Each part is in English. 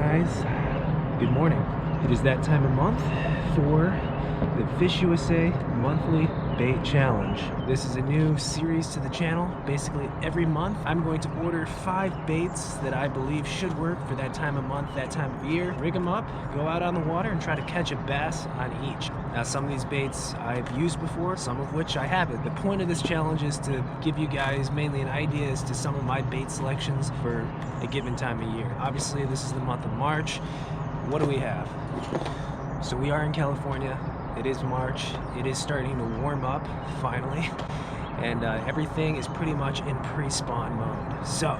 guys, good morning. It is that time of month for the Fish USA monthly bait challenge. This is a new series to the channel. Basically every month I'm going to order 5 baits that I believe should work for that time of month, that time of year, rig them up, go out on the water and try to catch a bass on each. Now some of these baits I've used before, some of which I haven't. The point of this challenge is to give you guys mainly an idea as to some of my bait selections for a given time of year. Obviously this is the month of March. What do we have? So we are in California. It is March. It is starting to warm up finally, and everything is pretty much in pre-spawn mode. So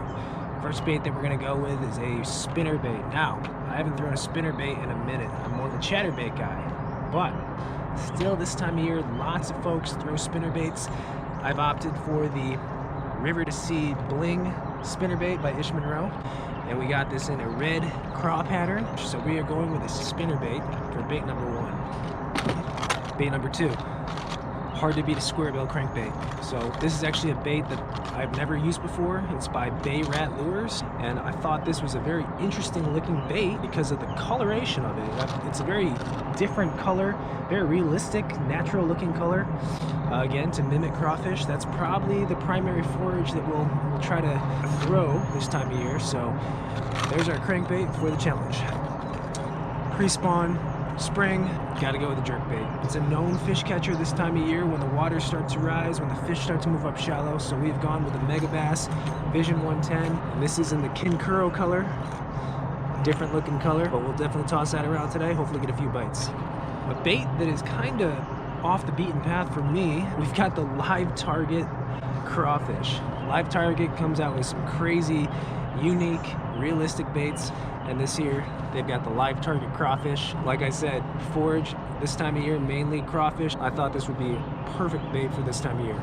first bait that we're gonna go with is a spinnerbait. Now I haven't thrown a spinnerbait in a minute. I'm more of a chatterbait guy, but still this time of year lots of folks throw spinnerbaits. I've opted for the River to Sea Bling spinnerbait by Ish Monroe, and we got this in a red craw pattern. So we are going with a spinnerbait for bait number 1. Bait number 2, hard to beat a square bill crankbait. So this is actually a bait that I've never used before. It's by Bay Rat Lures, and I thought this was a very interesting looking bait because of the coloration of it. It's a very different color, very realistic, natural looking color. Again, to mimic crawfish. That's probably the primary forage that we'll try to throw this time of year. So there's our crankbait for the challenge. Pre-spawn, spring, gotta go with the jerkbait. It's a known fish catcher this time of year when the waters start to rise, when the fish start to move up shallow. So we've gone with a Mega Bass Vision 110. And this is in the Kinkuro color. Different looking color, but we'll definitely toss that around today. Hopefully get a few bites. A bait that is kind of off the beaten path for me, we've got the Live Target crawfish. Live Target comes out with some crazy, unique, realistic baits, and this year they've got the Live Target crawfish. Like I said, forage this time of year, mainly crawfish. I thought this would be a perfect bait for this time of year.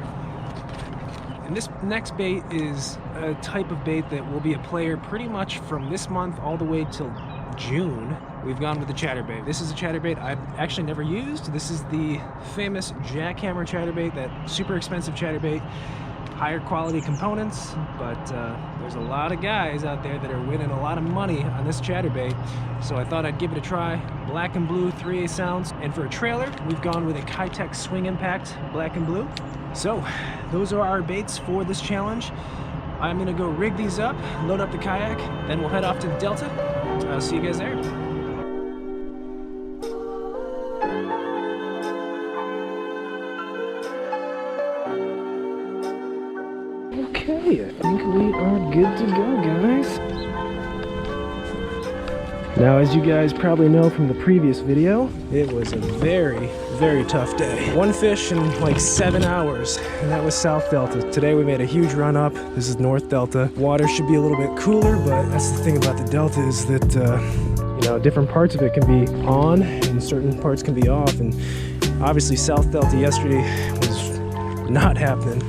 And this next bait is a type of bait that will be a player pretty much from this month all the way till June. We've gone with the chatterbait. This is a chatterbait I've actually never used. This is the famous Jackhammer chatterbait, that super expensive chatterbait. Higher quality components, but there's a lot of guys out there that are winning a lot of money on this chatterbait, so I thought I'd give it a try. Black and blue 3/8 ounce, and for a trailer we've gone with a KAYAK Swing Impact black and blue. So those are our baits for this challenge. I'm gonna go rig these up, load up the kayak, then we'll head off to the Delta. I'll see you guys there. Okay, I think we are good to go, guys. Now, as you guys probably know from the previous video, it was a very, very tough day. One fish in like 7 hours, and that was South Delta. Today we made a huge run up. This is North Delta. Water should be a little bit cooler, but that's the thing about the Delta is that, you know, different parts of it can be on and certain parts can be off. And obviously South Delta yesterday was not happening.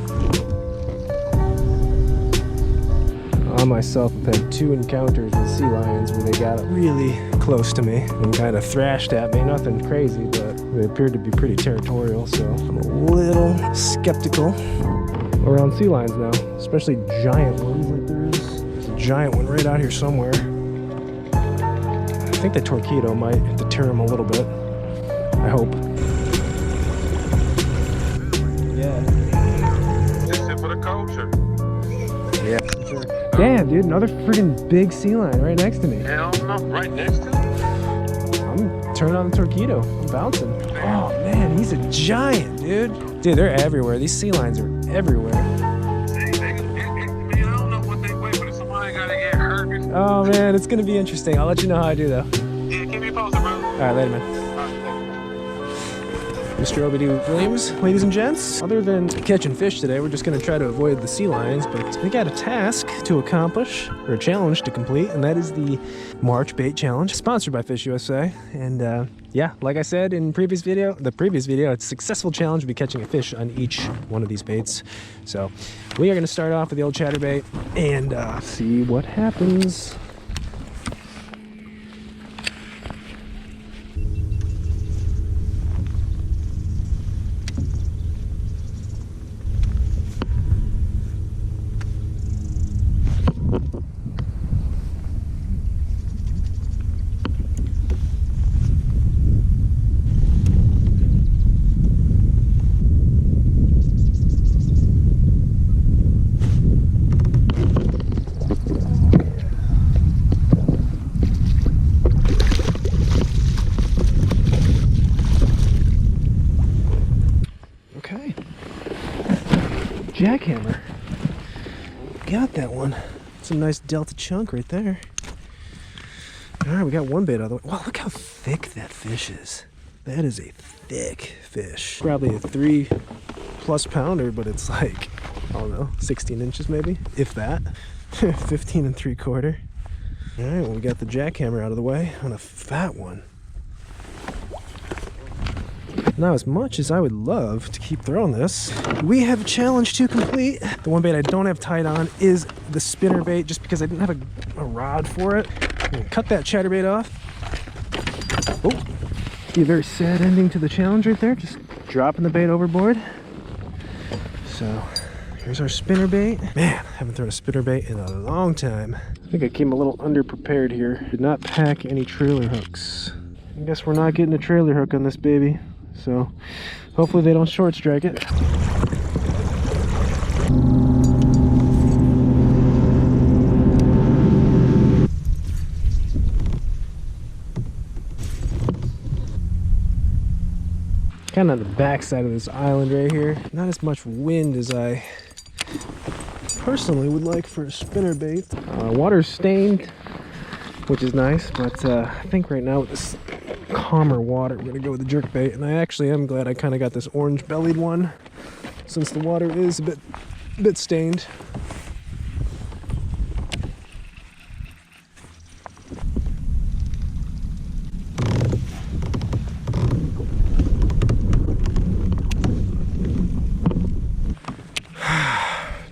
I myself have had 2 encounters with sea lions where they got really close to me and kind of thrashed at me. Nothing crazy, but they appeared to be pretty territorial, so I'm a little skeptical around sea lions now, especially giant ones like there is. There's a giant one right out here somewhere. I think the torpedo might deter him a little bit. I hope. Yeah. This is for the culture. Yeah, sure. Damn, dude, another freaking big sea lion right next to me. Hell no, right next to you? I'm turning on the torpedo. I'm bouncing. Oh, man, he's a giant, dude. Dude, they're everywhere. These sea lions are everywhere. I don't know what they weigh, but if somebody gotta get hurt. Oh, man, it's going to be interesting. I'll let you know how I do, though. Yeah, keep me posted, bro. All right, later, man. Mr. Obidoo Williams, ladies and gents. Other than catching fish today, we're just going to try to avoid the sea lions, but we got a task to accomplish, or a challenge to complete, and that is the March Bait Challenge, sponsored by Fish USA. And yeah, like I said in the previous video, it's a successful challenge to be catching a fish on each one of these baits. So we are going to start off with the old chatterbait and see what happens. jackhammer. Got that one. It's a nice delta chunk right there. All right, we got one bait out of the way. Wow, look how thick that fish is. That is a thick fish. Probably a 3+ pounder, but it's like, I don't know, 16 inches maybe, if that. 15 3/4. All right, well, we got the jackhammer out of the way on a fat one. Now, as much as I would love to keep throwing this, we have a challenge to complete. The one bait I don't have tied on is the spinnerbait, just because I didn't have a rod for it. I'm gonna cut that chatterbait off. Oh, be a very sad ending to the challenge right there, just dropping the bait overboard. So, here's our spinnerbait. Man, I haven't thrown a spinnerbait in a long time. I think I came a little underprepared here. Did not pack any trailer hooks. I guess we're not getting a trailer hook on this baby. So hopefully they don't short strike it. Kind of on the backside of this island right here. Not as much wind as I personally would like for a spinnerbait. Water's stained, which is nice, but I think right now with this calmer water, we're gonna go with the jerkbait. And I actually am glad I kind of got this orange bellied one, since the water is a bit stained.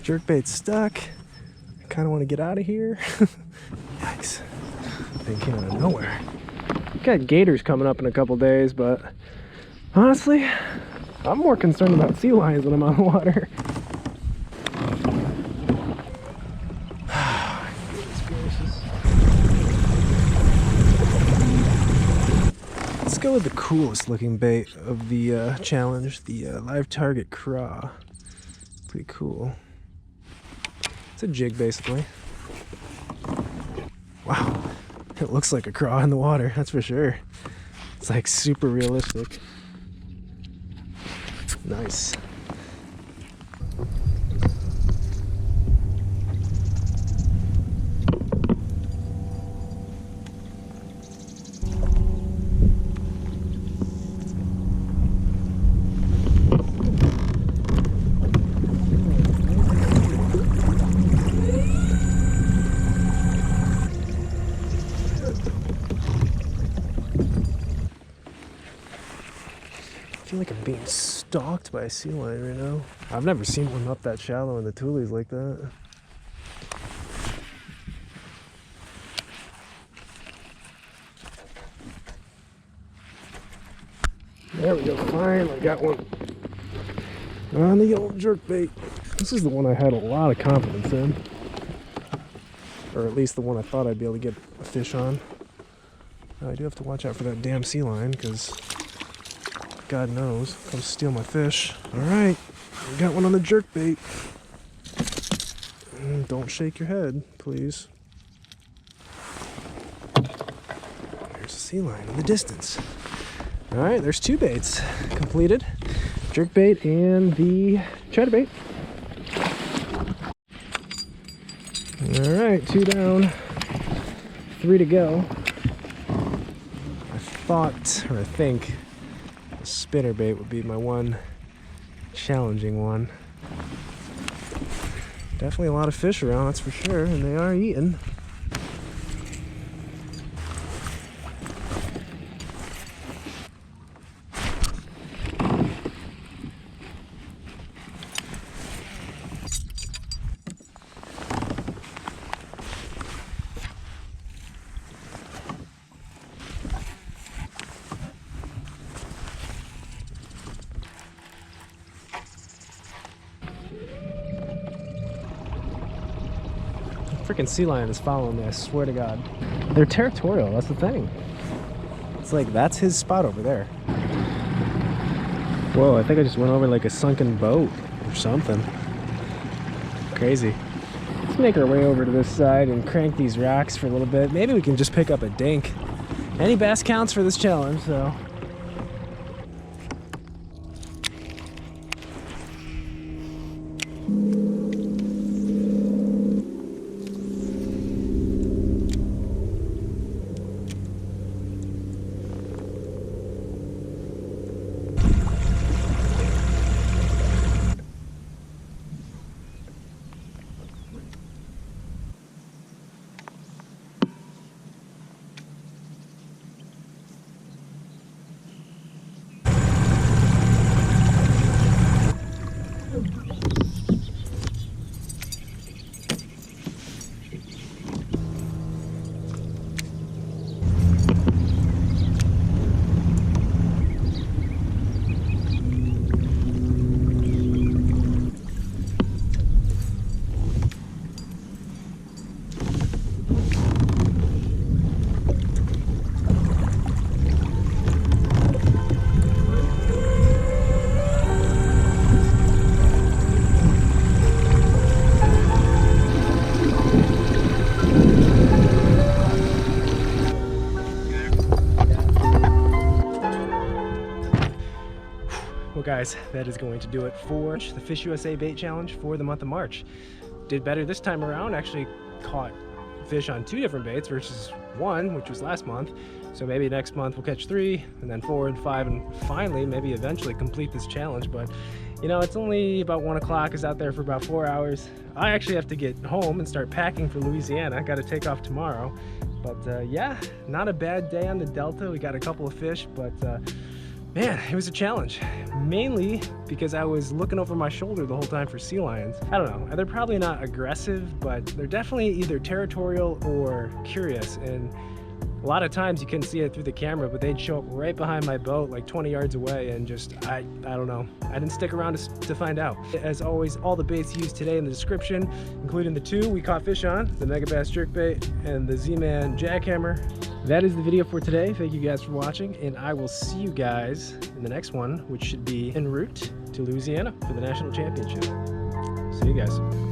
Jerkbait's stuck. I kind of want to get out of here. Yikes. Thing came out of nowhere. Got gators coming up in a couple days, but honestly, I'm more concerned about sea lions when I'm on the water. Let's go with the coolest looking bait of the challenge, the live target craw. Pretty cool. It's a jig basically. Wow. It looks like a craw in the water, that's for sure. It's like super realistic. Nice. I feel like I'm being stalked by a sea lion right now. I've never seen one up that shallow in the Tules like that. There we go, finally got one on the old jerkbait. This is the one I had a lot of confidence in. Or at least the one I thought I'd be able to get a fish on. Now, I do have to watch out for that damn sea lion, because God knows, come steal my fish. Alright, we got one on the jerkbait. Don't shake your head, please. There's a sea lion in the distance. Alright, there's two baits completed. Jerkbait and the chatterbait. Alright, 2 down, 3 to go. I think spinnerbait would be my one challenging one. Definitely a lot of fish around, that's for sure, and they are eating. Freaking sea lion is following me, I swear to God. They're territorial, that's the thing. It's like, that's his spot over there. Whoa, I think I just went over like a sunken boat or something. Crazy. Let's make our way over to this side and crank these rocks for a little bit. Maybe we can just pick up a dink. Any bass counts for this challenge, so. guys, that is going to do it for the Fish USA Bait Challenge for the month of March. Did better this time around, actually caught fish on 2 different baits versus 1, which was last month. So maybe next month we'll catch 3, and then 4 and 5, and finally, maybe eventually complete this challenge. But you know, it's only about 1 o'clock, is out there for about 4 hours. I actually have to get home and start packing for Louisiana. I got to take off tomorrow. But yeah, not a bad day on the Delta. We got a couple of fish, but man, it was a challenge. Mainly because I was looking over my shoulder the whole time for sea lions. I don't know, they're probably not aggressive, but they're definitely either territorial or curious. And a lot of times you couldn't see it through the camera, but they'd show up right behind my boat, like 20 yards away, and just, I don't know. I didn't stick around to find out. As always, all the baits used today in the description, including the 2 we caught fish on, the Mega Bass Jerkbait and the Z-Man Jackhammer. That is the video for today. Thank you guys for watching, and I will see you guys in the next one, which should be en route to Louisiana for the National Championship. See you guys.